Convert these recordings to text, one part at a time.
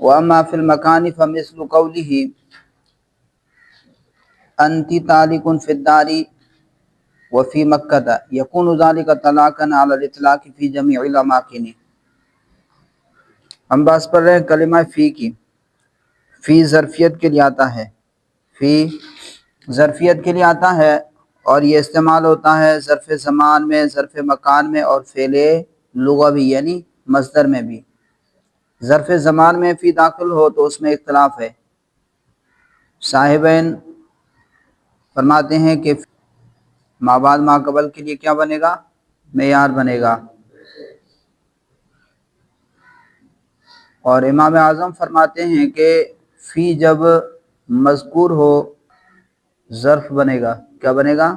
وَأَمَّا فِي الْمَكَانِ فَمِثْلُ قَوْلِهِ أَنْتِ طَالِقٌ فِي الدَّارِ وَفِي مَكَّةَ يَكُونُ ذَلِكَ طَلَاقًا عَلَى الْإِطْلَاقِ فِي جَمِيعِ الْأَمَاكِنِ۔ ہم بات پڑھ رہے ہیں کلمہ فی کی۔ فی ظرفیت کے لیے آتا ہے، فی ظرفیت کے لیے آتا ہے، اور یہ استعمال ہوتا ہے ظرف زمان میں، ظرف مکان میں، اور فعل لغوی یعنی مصدر میں بھی۔ ظرف زمان میں فی داخل ہو تو اس میں اختلاف ہے۔ صاحبین فرماتے ہیں کہ ما بعد ما قبل کے لیے کیا بنے گا؟ معیار بنے گا۔ اور امام اعظم فرماتے ہیں کہ فی جب مذکور ہو ظرف بنے گا۔ کیا بنے گا؟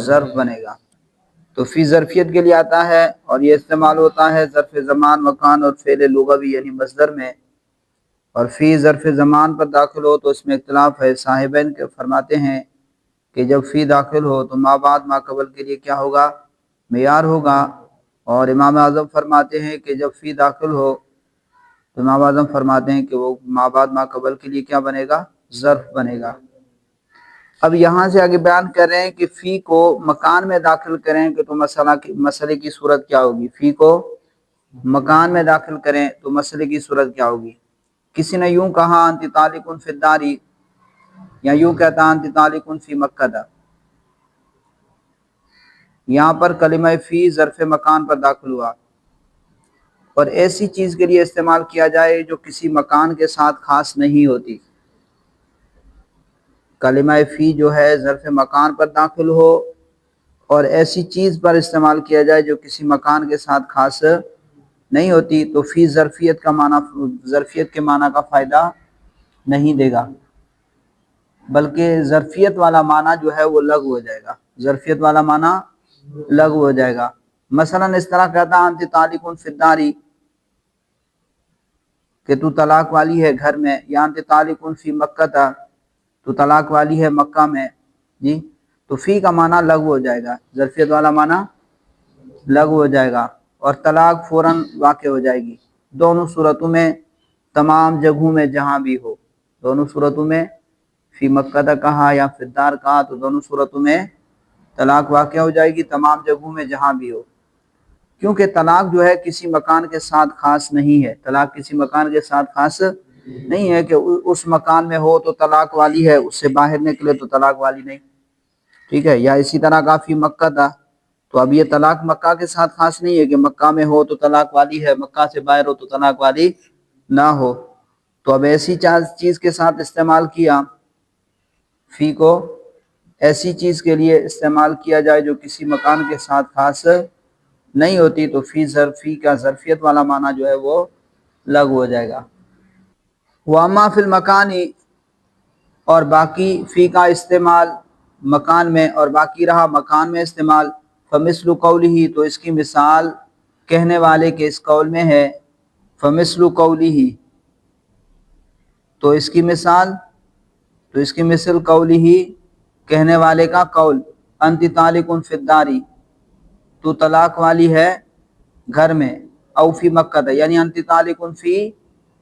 ظرف بنے گا۔ تو فی ظرفیت کے لیے آتا ہے، اور یہ استعمال ہوتا ہے ظرف زمان، مکان اور فعل لغوی یعنی مصدر میں۔ اور فی ظرف زمان پر داخل ہو تو اس میں اختلاف ہے۔ صاحبین کے فرماتے ہیں کہ جب فی داخل ہو تو ما بعد ما قبل کے لیے کیا ہوگا؟ معیار ہوگا۔ اور امام اعظم فرماتے ہیں کہ جب فی داخل ہو تو امام اعظم فرماتے ہیں کہ وہ ما بعد ما قبل کے لیے کیا بنے گا؟ ظرف بنے گا۔ اب یہاں سے آگے بیان کر رہے ہیں کہ فی کو مکان میں داخل کریں کہ تو مسئلے کی صورت کیا ہوگی؟ فی کو مکان میں داخل کریں تو مسئلے کی صورت کیا ہوگی؟ کسی نے یوں کہا انت طالق فی الداری، یا یوں کہتا انت طالق فی مکہ دا۔ یہاں پر کلمہ فی ظرف مکان پر داخل ہوا، اور ایسی چیز کے لیے استعمال کیا جائے جو کسی مکان کے ساتھ خاص نہیں ہوتی۔ کلمہ فی جو ہے ظرف مکان پر داخل ہو اور ایسی چیز پر استعمال کیا جائے جو کسی مکان کے ساتھ خاص نہیں ہوتی، تو فی ظرفیت کے معنی کا فائدہ نہیں دے گا، بلکہ ظرفیت والا معنی جو ہے وہ لغو ہو جائے گا۔ ظرفیت والا معنی لغو ہو جائے گا۔ مثلا اس طرح کہتا انت طالق فی الداری کہ تو طلاق والی ہے گھر میں، یا انت طالق فی مکہ تا تو طلاق والی ہے مکہ میں، جی تو فی کا معنی لغو ہو جائے گا، ظرفیت والا معنی لغو ہو جائے گا، اور طلاق فوراً واقع ہو جائے گی۔ دونوں صورتوں میں، تمام جگہوں میں جہاں بھی ہو، دونوں صورتوں میں فی مکہ تا کہا یا فی الدار کہا تو دونوں صورتوں میں طلاق واقع ہو جائے گی، تمام جگہوں میں جہاں بھی ہو۔ کیونکہ طلاق جو ہے کسی مکان کے ساتھ خاص نہیں ہے، طلاق کسی مکان کے ساتھ خاص نہیں ہے کہ اس مکان میں ہو تو طلاق والی ہے، اس سے باہر نکلے تو طلاق والی نہیں، ٹھیک ہے۔ یا اسی طرح کا فی مکہ تھا، تو اب یہ طلاق مکہ کے ساتھ خاص نہیں ہے کہ مکہ میں ہو تو طلاق والی ہے، مکہ سے باہر ہو تو طلاق والی نہ ہو۔ تو اب ایسی چیز کے ساتھ استعمال کیا، فی کو ایسی چیز کے لیے استعمال کیا جائے جو کسی مکان کے ساتھ خاص نہیں ہوتی، تو فی کا ظرفیت والا معنی جو ہے وہ لغو ہو جائے گا۔ وَأَمَّا فِي الْمَكَانِ، اور باقی فی کا استعمال مکان میں اور باقی رہا مکان میں استعمال، فَمِثْلُ قَوْلِهِ، تو اس کی مثال کہنے والے کے اس قول میں ہے، فَمِثْلُ قَوْلِهِ، تو اس کی مثل قَوْلِهِ، کہنے والے کا قول، انت طالق فی الداری، تو طلاق والی ہے گھر میں، او فی مکہ تا، یعنی انت طالق فی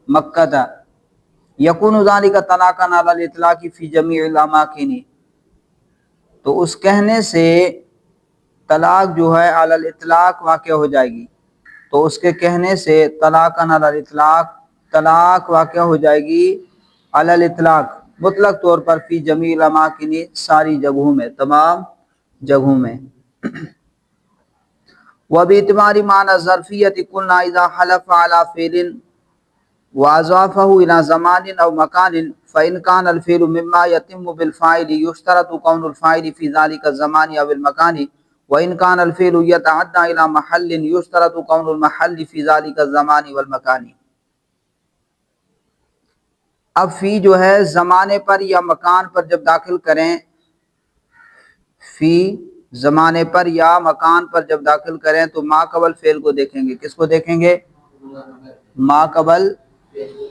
مکہ تا، یکون ذالک طلاقا علی الاطلاق فی جمیع الاماکن، تو اس کہنے سے طلاق جو ہے علی الاطلاق واقع ہو جائے گی، تو اس کے کہنے سے طلاقا علی الاطلاق، طلاق واقع ہو جائے گی علی الاطلاق مطلق طور پر، فی جمیع الاماکن، ساری جگہوں میں، تمام جگہوں میں۔ وَبِاعْتِبَارِ مَعْنَى الظَّرْفِيَّةِ قُلْنَا إِذَا حَلَفَ عَلَى فِعْلٍ وَأَضَافَهُ إِلَى زَمَانٍ أَوْ مَكَانٍ فَإِنْ كَانَ الْفِعْلُ مِمَّا يَتِمُّ بِالْفَاعِلِ يُشْتَرَطُ كَوْنُ الْفَاعِلِ فِي ذَلِكَ الزَّمَانِ أَوِ الْمَكَانِ، وَإِنْ كَانَ الْفِعْلُ يَتَعَدَّى إِلَى مَحَلٍّ يُشْتَرَطُ كَوْنُ الْمَحَلِّ فِي ذَلِكَ الزَّمَانِ وَالْمَكَانِ۔ اب فی جو ہے زمانے پر یا مکان پر جب داخل کریں، فی زمانے پر یا مکان پر جب داخل کریں تو ما قبل فعل کو دیکھیں گے۔ کس کو دیکھیں گے؟ ما قبل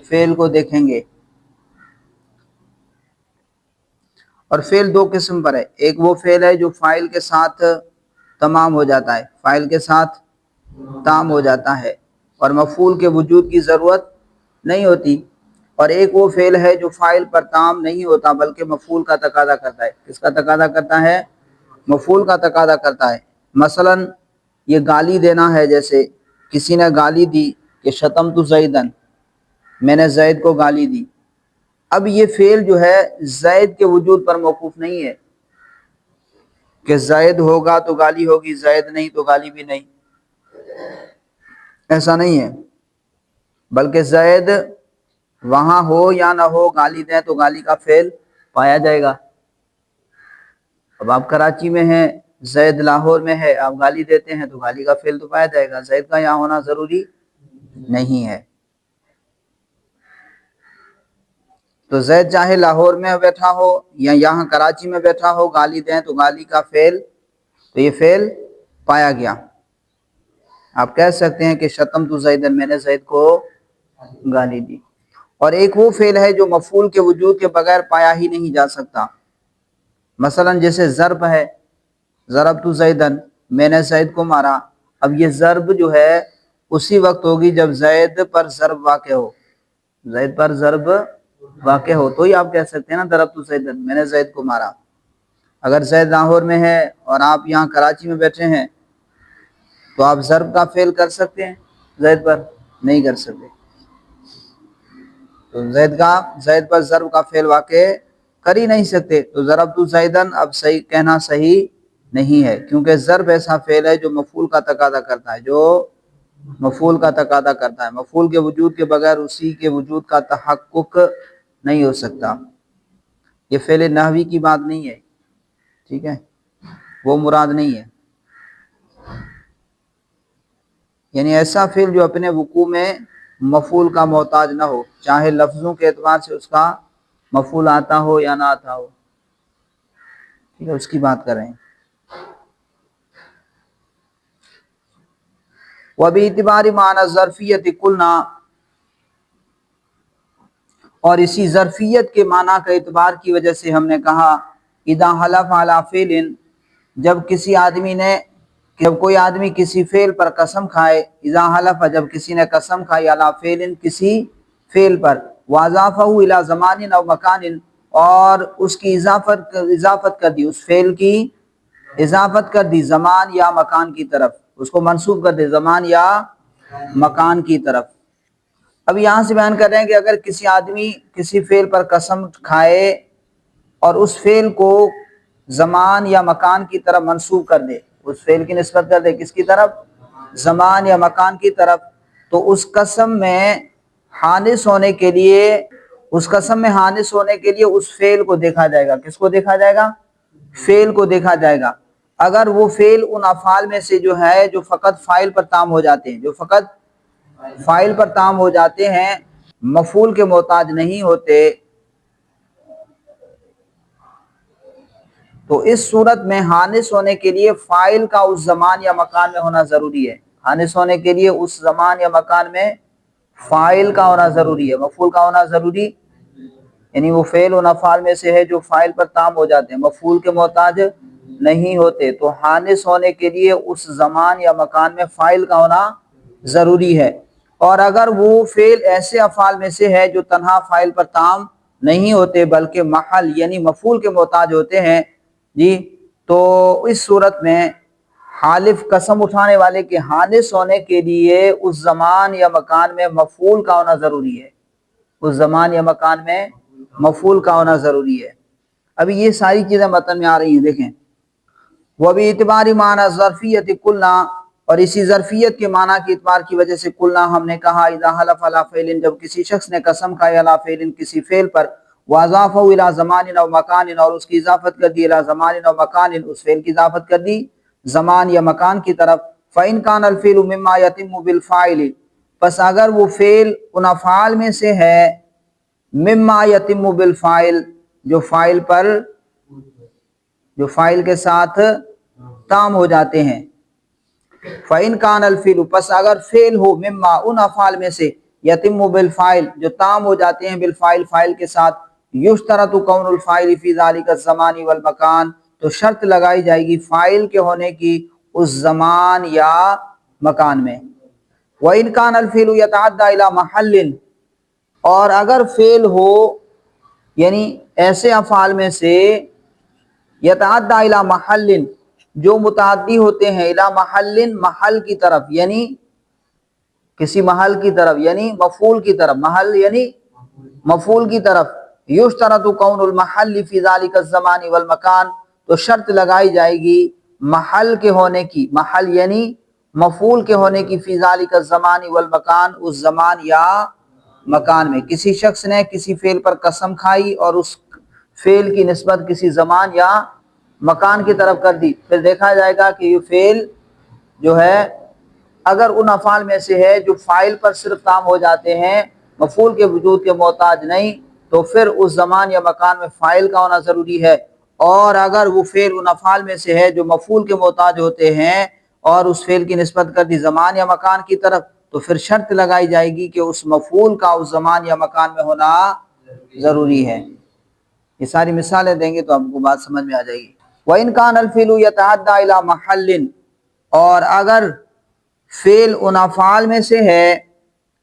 فعل کو دیکھیں گے۔ اور فعل دو قسم پر ہے، ایک وہ فعل ہے جو فاعل کے ساتھ تمام ہو جاتا ہے، فاعل کے ساتھ تام ہو جاتا ہے اور مفعول کے وجود کی ضرورت نہیں ہوتی، اور ایک وہ فعل ہے جو فاعل پر تام نہیں ہوتا بلکہ مفعول کا تقاضا کرتا ہے۔ کس کا تقاضا کرتا ہے؟ مفعول کا تقاضا کرتا ہے۔ مثلا یہ گالی دینا ہے، جیسے کسی نے گالی دی کہ شتمت زیدن، میں نے زید کو گالی دی۔ اب یہ فعل جو ہے زید کے وجود پر موقوف نہیں ہے کہ زید ہوگا تو گالی ہوگی، زید نہیں تو گالی بھی نہیں، ایسا نہیں ہے، بلکہ زید وہاں ہو یا نہ ہو، گالی دیں تو گالی کا فعل پایا جائے گا۔ اب آپ کراچی میں ہیں، زید لاہور میں ہے، آپ گالی دیتے ہیں تو گالی کا فعل تو پایا جائے گا، زید کا یہاں ہونا ضروری نہیں ہے۔ تو زید چاہے لاہور میں بیٹھا ہو یا یہاں کراچی میں بیٹھا ہو، گالی دیں تو گالی کا فعل، تو یہ فعل پایا گیا۔ آپ کہہ سکتے ہیں کہ شتمت زیدن، میں نے زید کو گالی دی۔ اور ایک وہ فعل ہے جو مفعول کے وجود کے بغیر پایا ہی نہیں جا سکتا، مثلا جیسے ضرب ہے، ضربت زیدن، میں نے زید کو مارا۔ اب یہ ضرب جو ہے اسی وقت ہوگی جب زید پر ضرب واقع ہو، زید پر ضرب واقع ہو تو ہی آپ کہہ سکتے ہیں نا ضربت زیدن، میں نے زید کو مارا۔ اگر زید لاہور میں ہے اور آپ یہاں کراچی میں بیٹھے ہیں تو آپ ضرب کا فعل کر سکتے ہیں، زید پر نہیں کر سکتے۔ تو زید پر ضرب کا فعل واقع کر ہی نہیں سکتے، تو ضربت زیدن اب صحیح کہنا صحیح نہیں ہے، کیونکہ ضرب ایسا فعل ہے جو مفعول کا تقاضا کرتا ہے، جو مفعول کا تقاضا کرتا ہے، مفعول کے وجود کے بغیر اسی کے وجود کا تحقق نہیں ہو سکتا۔ یہ فعل نحوی کی بات نہیں ہے، ٹھیک ہے، وہ مراد نہیں ہے، یعنی ایسا فعل جو اپنے وقوع میں مفعول کا محتاج نہ ہو، چاہے لفظوں کے اعتبار سے اس کا مفعول آتا ہو یا نہ آتا ہو، ٹھیک ہے، اس کی بات کر رہے ہیں۔ وَبِاعْتِبَارِ مَعْنَى الظَّرْفِيَّةِ قُلْنَا، اور اسی ظرفیت کے معنی کا اعتبار کی وجہ سے ہم نے کہا، اذا حلف علی فعل، جب کوئی آدمی کسی فعل پر قسم کھائے، اذا حلف، جب کسی نے قسم کھائی، علی فعل، کسی فعل پر، واضافہ الی زمان او مکان، اور اس کی اضافت کر دی، اس فعل کی اضافت کر دی زمان یا مکان کی طرف، اس کو منسوب کر دی زمان یا مکان کی طرف۔ اب یہاں سے بیان کر رہے ہیں کہ اگر کسی آدمی کسی فعل پر قسم کھائے اور اس فعل کو زمان یا مکان کی طرف منسوب کر دے، اس فعل کی نسبت کر دے کس کی طرف؟ زمان یا مکان کی طرف، تو اس قسم میں حانث ہونے کے لیے اس فعل کو دیکھا جائے گا۔ کس کو دیکھا جائے گا؟ فعل کو دیکھا جائے گا۔ اگر وہ فعل ان افعال میں سے جو ہے جو فقط فاعل پر تام ہو جاتے ہیں، جو فقط فاعل پر تام ہو جاتے ہیں، مفعول کے محتاج نہیں ہوتے، تو اس صورت میں حانث ہونے کے لیے فاعل کا اس زمان یا مکان میں ہونا ضروری ہے۔ حانث ہونے کے لیے اس زمان یا مکان میں فاعل کا ہونا ضروری ہے، مفعول کا ہونا ضروری، یعنی وہ فعل ان افعال میں سے ہے جو فاعل پر تام ہو جاتے ہیں، مفعول کے محتاج نہیں ہوتے، تو حانث ہونے کے لیے اس زمان یا مکان میں فاعل کا ہونا ضروری ہے۔ اور اگر وہ فعل ایسے افعال میں سے ہے جو تنہا فاعل پر تام نہیں ہوتے بلکہ محل یعنی مفعول کے محتاج ہوتے ہیں، جی، تو اس صورت میں حالف قسم اٹھانے والے کے حانث ہونے کے لیے اس زمان یا مکان میں مفعول کا ہونا ضروری ہے، اس زمان یا مکان میں مفعول کا ہونا ضروری ہے۔ ابھی یہ ساری چیزیں متن میں آ رہی ہیں، دیکھیں، وَبِاعْتِبَارِ مَعْنَى الظَّرْفِيَّةِ قُلْنَا، اور اسی ظرفیت کے معنی کے اعتبار کی وجہ سے قلنا ہم نے کہا، اذا حلف علی فعل، جب کسی شخص نے قسم کھائی علی فعل، کسی فعل پر، واضافہ الی زمان او مکان، اور اس کی اضافت کر دی الی زمان او مکان، اس فعل کی اضافت کر دی زمان یا مکان کی طرف، فإن كان الفعل مما يتم بالفاعل، پس اگر وہ فعل ان افعال میں سے ہے مما یتم بالفاعل، جو فاعل کے ساتھ تام ہو جاتے ہیں، فإن كان الفعل، پس اگر فعل ہو مما ان افعال میں سے یتم بالفاعل، جو تام ہو جاتے ہیں بالفاعل، فاعل کے ساتھ، یشترط کون الفاعل فی ذلک الزمان والمکان، تو شرط لگائی جائے گی فاعل کے ہونے کی اس زمان یا مکان میں۔ وإن كان الفعل يتعدى إلى محل، اور اگر فعل ہو یعنی ایسے افعال میں سے یتعدی الی محل جو متعدی ہوتے ہیں الی محل محل کی طرف یعنی کسی محل کی طرف یعنی مفعول کی طرف محل یعنی مفعول کی طرف یشترط کون المحل فی ذلک الزمان والمکان تو شرط لگائی جائے گی محل کے ہونے کی محل یعنی مفعول کے ہونے کی فی ذلک الزمان والمکان اس زمان یا مکان میں کسی شخص نے کسی فعل پر قسم کھائی اور اس فعل کی نسبت کسی زمان یا مکان کی طرف کر دی پھر دیکھا جائے گا کہ یہ فعل جو ہے اگر ان افعال میں سے ہے جو فاعل پر صرف کام ہو جاتے ہیں مفعول کے وجود کے محتاج نہیں تو پھر اس زمان یا مکان میں فاعل کا ہونا ضروری ہے اور اگر وہ فعل ان افعال میں سے ہے جو مفعول کے محتاج ہوتے ہیں اور اس فعل کی نسبت کر دی زمان یا مکان کی طرف تو پھر شرط لگائی جائے گی کہ اس مفعول کا اس زمان یا مکان میں ہونا ضروری ہے۔ یہ ساری مثالیں دیں گے تو آپ کو بات سمجھ میں آ جائے گی۔ وَإِنْ كَانَ الْفِعْلُ يَتَعَدَّى إِلَى مَحَلٍ اور اگر فعل ان افعال میں سے ہے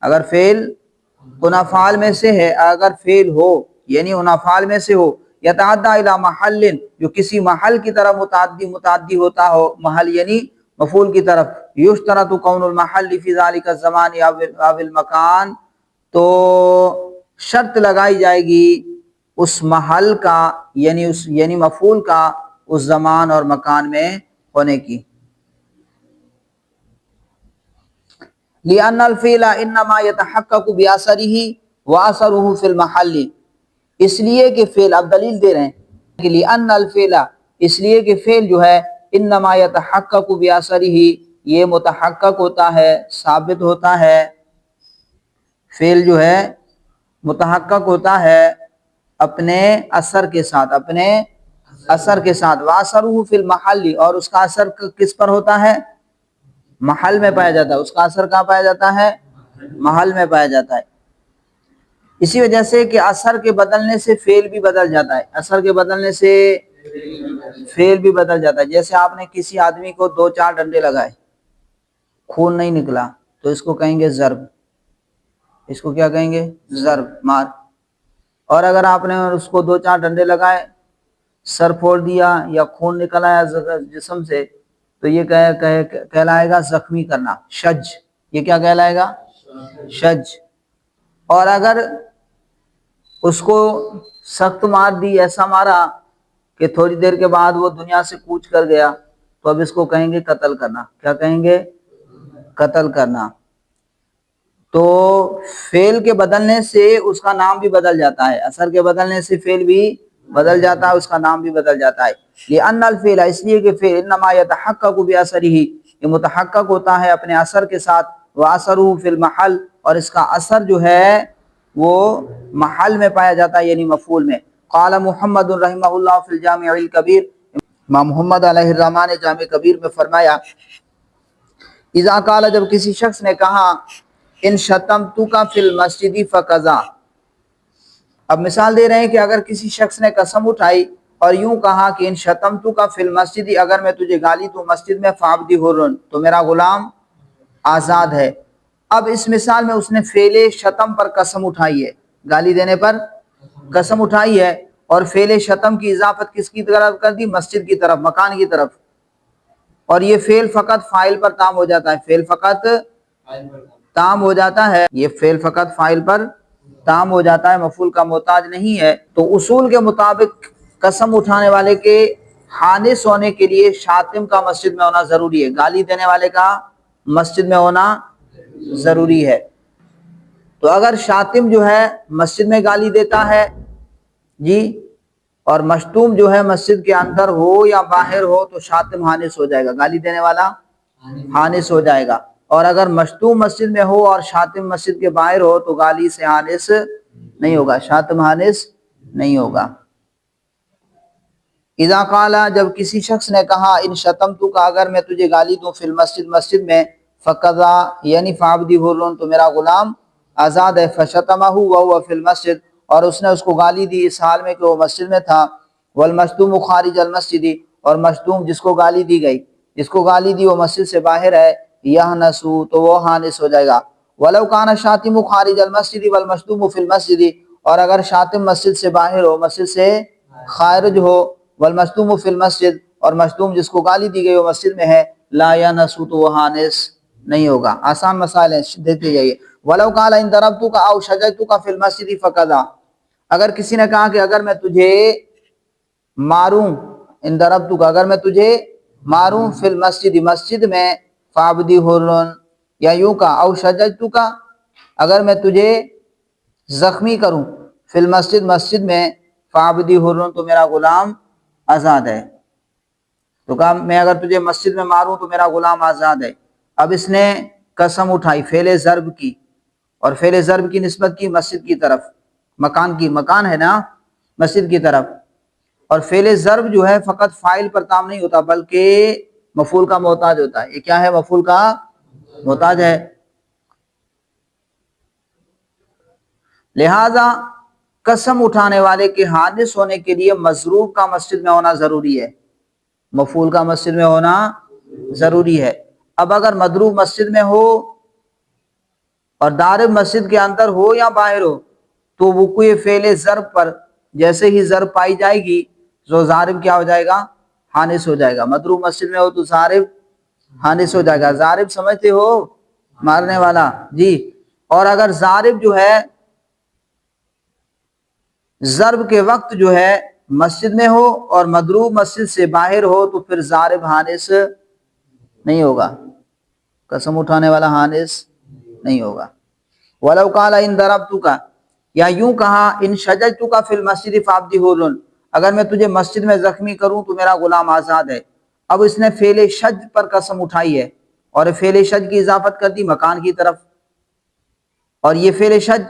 اگر فعل ان افعال میں سے ہے اگر فعل ہو یعنی ان افعال میں سے ہو یتعدی الی محل جو کسی محل کی طرف متعدی ہوتا ہو محل یعنی مفعول کی طرف یشترط کون المحل فی ذلک الزمان او المکان تو شرط لگائی جائے گی اس محل کا یعنی مفعول کا اس زمان اور مکان میں ہونے کی۔ لأن الفعل انما يتحقق بأثره وأثره في المحل اس لیے کہ فعل اب دلیل دے رہے ہیں کہ لأن الفعل اس لیے کہ فعل جو ہے انما يتحقق بأثره یہ متحقق ہوتا ہے ثابت ہوتا ہے فعل جو ہے متحقق ہوتا ہے اپنے اثر کے ساتھ وأثره في المحل اور اس کا اثر کس پر ہوتا ہے محل میں پایا جاتا ہے اس کا اثر کہاں پایا جاتا ہے محل میں پایا جاتا ہے اسی وجہ سے کہ اثر کے بدلنے سے فعل بھی بدل جاتا ہے اثر کے بدلنے سے فعل بھی بدل جاتا ہے جیسے آپ نے کسی آدمی کو 2-4 ڈنڈے لگائے خون نہیں نکلا تو اس کو کہیں گے ضرب اس کو کیا کہیں گے ضرب مار اور اگر آپ نے اس کو 2-4 ڈنڈے لگائے سر پھوڑ دیا یا خون نکل آیا جسم سے تو یہ کہلائے گا زخمی کرنا شج یہ کیا کہلائے گا شج اور اگر اس کو سخت مار دی ایسا مارا کہ تھوڑی دیر کے بعد وہ دنیا سے کوچ کر گیا تو اب اس کو کہیں گے قتل کرنا کیا کہیں گے قتل کرنا تو فعل کے بدلنے سے اس کا نام بھی بدل جاتا ہے اثر کے بدلنے سے فعل بھی بدل جاتا ہے اس کا نام بھی بدل جاتا ہے لأن الفعل اس لیے کہ فعل انما يتحقق بأثره یہ متحقق ہوتا ہے اپنے اثر کے ساتھ وأثره في المحل اور اس کا اثر جو ہے وہ محل میں پایا جاتا ہے یعنی مفعول میں۔ قال محمد رحمہ اللہ فی الجامع الکبیر امام محمد علیہ الرحمہ نے جامع کبیر میں فرمایا اذا قال جب کسی شخص نے کہا ان شتمتک فی المسجد فکذا اب مثال دے رہے ہیں کہ اگر کسی شخص نے قسم اٹھائی اور یوں کہا کہ ان شتمتک فی المسجد اگر میں تجھے گالی دوں مسجد میں فعبدی حر تو میرا غلام آزاد ہے۔ اب اس مثال میں اس نے فعل شتم پر قسم اٹھائی ہے گالی دینے پر قسم اٹھائی ہے اور فعل شتم کی اضافت کس کی طرف کر دی مسجد کی طرف مکان کی طرف اور یہ فعل فقط فاعل پر تام ہو جاتا ہے فعل فقط تام ہو جاتا ہے یہ فعل فقط فاعل پر تام ہو جاتا ہے مفعول کا محتاج نہیں ہے تو اصول کے مطابق قسم اٹھانے والے کے حانث ہونے کے لیے شاتم کا مسجد میں ہونا ضروری ہے گالی دینے والے کا مسجد میں ہونا ضروری ہے تو اگر شاتم جو ہے مسجد میں گالی دیتا ہے جی اور مشتوم جو ہے مسجد کے اندر ہو یا باہر ہو تو شاتم حانث ہو جائے گا گالی دینے والا حانث ہو جائے گا اور اگر مشتوم مسجد میں ہو اور شاتم مسجد کے باہر ہو تو گالی سے حانث نہیں ہوگا شاتم حانث نہیں ہوگا۔ اذا قالا جب کسی شخص نے کہا ان شتمتک اگر میں تجھے گالی دوں فی المسجد مسجد میں فقذا یعنی فعبدی حر تو میرا غلام آزاد ہے فشتمہ وهو فی المسجد اور اس نے اس کو گالی دی اس حال میں کہ وہ مسجد میں تھا والمشتوم خارج المسجد اور مشتوم جس کو گالی دی گئی جس کو گالی دی وہ مسجد سے باہر ہے یحنسو تو وہ حانث ہو جائے گا ولو کان الشاتم خارج المسجد والمشتوم فی المسجد، اور اگر شاتم مسجد سے باہر ہو، مسجد سے خارج ہو، والمشتوم فی المسجد، اور مشتوم جس کو گالی دی گئی وہ مسجد میں ہے، لا ینس، تو وہ ہانس نہیں ہوگا۔ آسان مسائل ہیں، دیکھتے جائیے۔ ولو قال ان ضربتک او شجرتک فی المسجد فکذا، اگر کسی نے کہا کہ اگر میں تجھے ماروں، ان ضربتک، اگر میں تجھے ماروں فی المسجد، مسجد میں، فعبدی حرن، یا یوں کا او شجرتک، اگر میں تجھے زخمی کروں فی المسجد، مسجد میں، فعبدی حرن، تو میرا غلام آزاد ہے۔ تو کہا میں اگر تجھے مسجد میں ماروں تو میرا غلام آزاد ہے۔ اب اس نے قسم اٹھائی فعل ضرب کی، اور فعل ضرب کی نسبت کی مسجد کی طرف، مکان کی، مکان ہے نا مسجد کی طرف، اور فعل ضرب جو ہے فقط فاعل پر تام نہیں ہوتا بلکہ مفعول کا محتاج ہوتا ہے۔ یہ کیا ہے؟ مفعول کا محتاج ہے۔ لہذا قسم اٹھانے والے کے حادث ہونے کے لیے مضروب کا مسجد میں ہونا ضروری ہے، مفعول کا مسجد میں ہونا ضروری ہے۔ اب اگر مضروب مسجد میں ہو اور ضارب مسجد کے اندر ہو یا باہر ہو، تو وقوع فعل ضرب پر جیسے ہی ضرب پائی جائے گی تو ضارب کیا ہو جائے گا؟ حانث ہو جائے گا۔ مضروب مسجد میں ہو تو ضارب حانث ہو جائے گا۔ ضارب سمجھتے ہو؟ مارنے والا، جی۔ اور اگر ضارب جو ہے ضرب کے وقت جو ہے مسجد میں ہو اور مضروب مسجد سے باہر ہو تو پھر ضارب حانث نہیں ہوگا، قسم اٹھانے والا حانث نہیں ہوگا۔ وَلَوْ قَالَ إِن ضَرَبْتُكَ، یا یوں کہا ان شجرتک فی المسجد فعبدی حر، اگر میں تجھے مسجد میں زخمی کروں تو میرا غلام آزاد ہے۔ اب اس نے فعل شج پر قسم اٹھائی ہے اور فعل شج کی اضافت کر دی مکان کی طرف، اور یہ فعل شج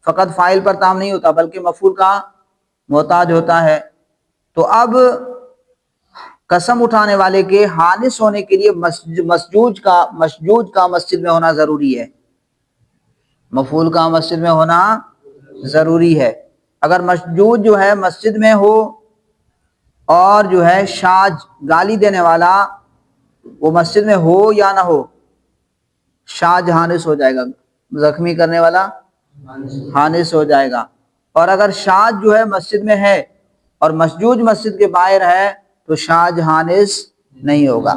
فقط فاعل پر تام نہیں ہوتا بلکہ مفعول کا محتاج ہوتا ہے۔ تو اب قسم اٹھانے والے کے حانث ہونے کے لیے مسجوج کا مسجد میں ہونا ضروری ہے، مفعول کا مسجد میں ہونا ضروری ہے۔ اگر مسجوج جو ہے مسجد میں ہو اور جو ہے شاج گالی دینے والا وہ مسجد میں ہو یا نہ ہو، شاج حانث ہو جائے گا، زخمی کرنے والا حانث ہو جائے گا۔ اور اگر شاج جو ہے مسجد میں ہے اور مسجوج مسجد کے باہر ہے تو شاج حانث نہیں ہوگا۔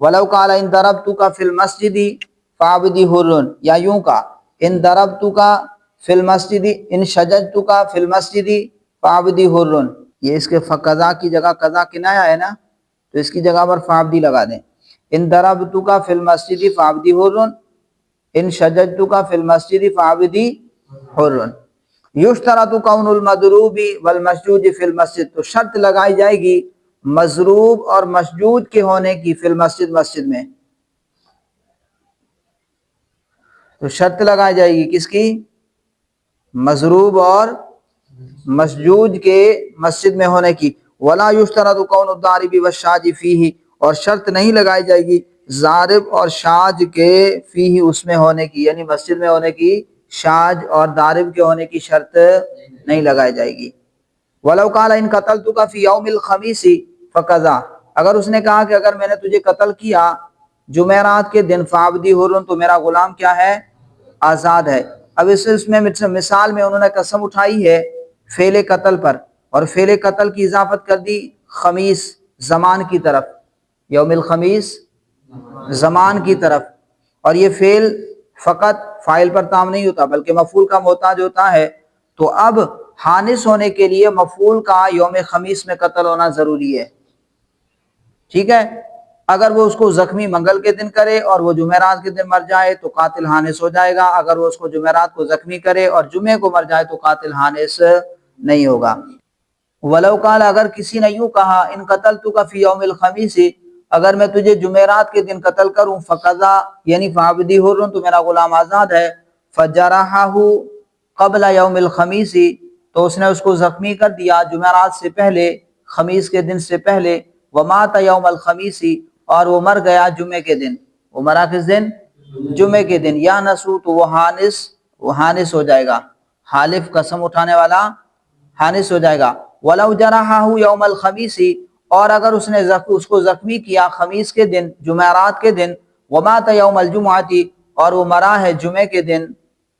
وَلَوْ قَالَ إِن ضَرَبْتُكَ فِي الْمَسْجِدِ فَعَبْدِ حُرٌ، یا یوں کا ان ضربتک فی المسجد ان شجرتک فی المسجد فعبدی حر، یہ اس کے فقضا کی جگہ قضا کنایا ہے نا، تو اس کی جگہ پر فعبدی لگا دیں۔ ان ضربتک فی المسجد فعبدی حر ان شجرتک فی المسجد فعبدی حر۔ یشترط کون المضروب والمشجوج فی المسجد، تو شرط لگائی جائے گی مضروب اور مشجوج کے ہونے کی فی المسجد، مسجد میں، تو شرط لگائی جائے گی کس کی؟ مضروب اور مسجوج کے مسجد میں ہونے کی۔ ولا یشترط کون الضارب والشاج فیہ، اور شرط نہیں لگائی جائے گی ضارب اور شاج کے فیہ اس میں ہونے کی، یعنی مسجد میں ہونے کی شاج اور ضارب کے ہونے کی شرط نہیں لگائی جائے گی۔ ولو قال ان قتلتک فی یوم الخمیس فکذا، اگر اس نے کہا کہ اگر میں نے تجھے قتل کیا جمعرات کے دن فعبدی حر، تو میرا غلام کیا ہے؟ آزاد ہے۔ اب اس میں مثال میں انہوں نے قسم اٹھائی ہے فعل قتل پر، اور فعل قتل کی اضافت کر دی خمیس زمان کی طرف، یوم الخمیس زمان کی طرف، اور یہ فعل فقط فاعل پر تام نہیں ہوتا بلکہ مفعول کا محتاج ہوتا ہے۔ تو اب حانث ہونے کے لیے مفعول کا یوم خمیس میں قتل ہونا ضروری ہے، ٹھیک ہے۔ اگر وہ اس کو زخمی منگل کے دن کرے اور وہ جمعرات کے دن مر جائے تو قاتل حانث ہو جائے گا، اگر وہ اس کو جمعرات کو زخمی کرے اور جمعے کو مر جائے تو قاتل حانث نہیں ہوگا۔ ولو قال، اگر کسی نے یوں کہا ان قتلتک فی یوم الخمیس، اگر میں تجھے جمعرات کے دن قتل کروں، فقضا یعنی فعبدی حر، تو میرا غلام آزاد ہے، فجرحہ قبل یوم الخمیس، تو اس نے اس کو زخمی کر دیا جمعرات سے پہلے، خمیس کے دن سے پہلے، ومات یوم الخمیس، اور وہ مر گیا جمعے کے دن، وہ مرا کس دن؟ جمعے کے دن، یا نسو، تو وہ حانث ہو جائے گا، حالف قسم اٹھانے والا حانث ہو جائے گا۔ ولو جرحہ یوم الخمیس، اور اگر اس کو زخمی کیا خمیس کے دن، جمعرات کے دن، ومات یوم الجمعہ، اور وہ مرا ہے جمعے کے دن،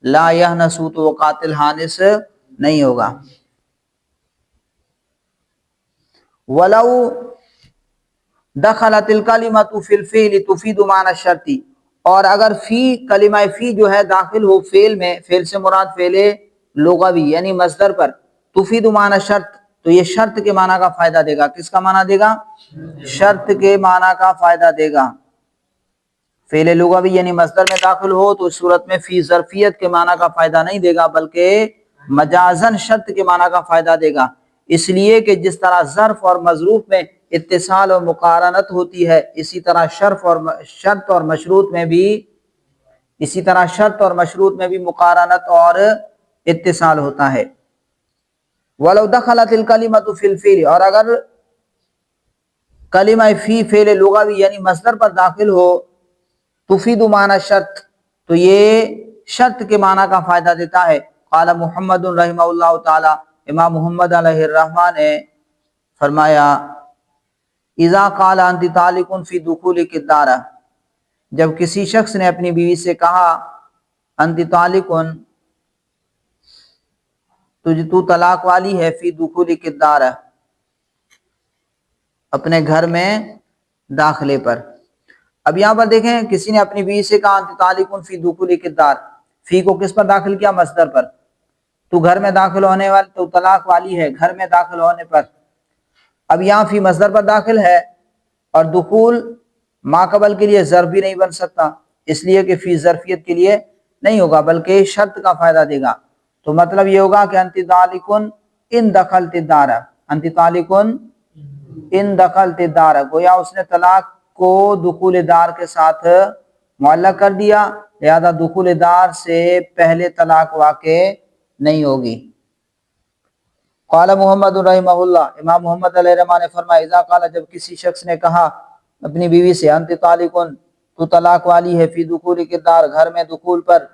لا یحنسو تو وہ قاتل حانس نہیں ہوگا۔ ولو دخلت الکلمۃ فی الفعل تفید معنی الشرط، اور اگر فی کلمہ فی جو ہے داخل ہو فعل میں، فعل سے مراد فعل لغوی یعنی مصدر پر، تفید معنی شرط تو یہ شرط کے معنی کا فائدہ دے گا۔ کس کا معنی دے گا؟ شرط کے معنی کا فائدہ دے گا۔ فعل لغوی یعنی مصدر میں داخل ہو تو اس صورت میں فی ظرفیت کے معنی کا فائدہ نہیں دے گا، بلکہ مجازن شرط کے معنی کا فائدہ دے گا، اس لیے کہ جس طرح ظرف اور مظروف میں اتصال اور مقارنت ہوتی ہے، اسی طرح شرط اور مشروط میں بھی مقارنت اور اتصال ہوتا ہے۔ وَلَوْ دَخَلَتِ الْكَلِمَةُ فِي الْفِعْلِ، اور اگر کلمہ فی فعل لغوی یعنی مصدر پر داخل ہو، تفید معنی شرط تو یہ شرط کے معنی کا فائدہ دیتا ہے۔ قال محمد رحمہ اللہ تعالی، امام محمد علیہ الرحمہ نے فرمایا، اذا قال انت طالق فی دخولک الدار، جب کسی شخص نے اپنی بیوی سے کہا انت طالق، تو طلاق والی ہے، فی دخولک الدار، اپنے گھر میں داخلے پر۔ اب یہاں پر دیکھیں کسی نے اپنی بیوی سے کہا انت طالق فی دخولک الدار، فی کو کس پر داخل کیا؟ مصدر پر۔ تو گھر میں داخل ہونے والی، تو طلاق والی ہے گھر میں داخل ہونے پر۔ اب یہاں فی مصدر پر داخل ہے اور دخول ما قبل کے لیے ظرف بھی نہیں بن سکتا، اس لیے کہ فی ظرفیت کے لیے نہیں ہوگا بلکہ شرط کا فائدہ دے گا۔ تو مطلب یہ ہوگا کہ انت طالق ان دخلت الدار، انت طالق ان دخلت الدار، گویا اس نے طلاق کو دخول دار کے ساتھ معلق کر دیا، لہذا دخول دار سے پہلے طلاق واقع نہیں ہوگی۔ قال محمد رحمہ اللہ، امام محمد علیہ الرحمہ نے فرمایا، اذا قال، جب کسی شخص نے کہا اپنی بیوی سے انت طالق، تو طلاق والی ہے، فی دخولک الدار، گھر میں دخول پر،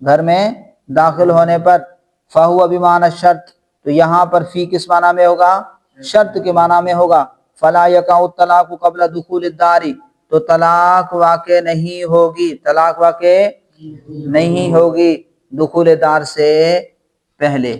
گھر میں داخل ہونے پر، فہو بمعنی الشرط، تو یہاں پر فی کس معنی میں ہوگا؟ شرط کے معنی میں ہوگا۔ فلا یقع الطلاق قبل دخول الدار، تو طلاق واقع نہیں ہوگی، طلاق واقع نہیں ہوگی دخول دار سے پہلے۔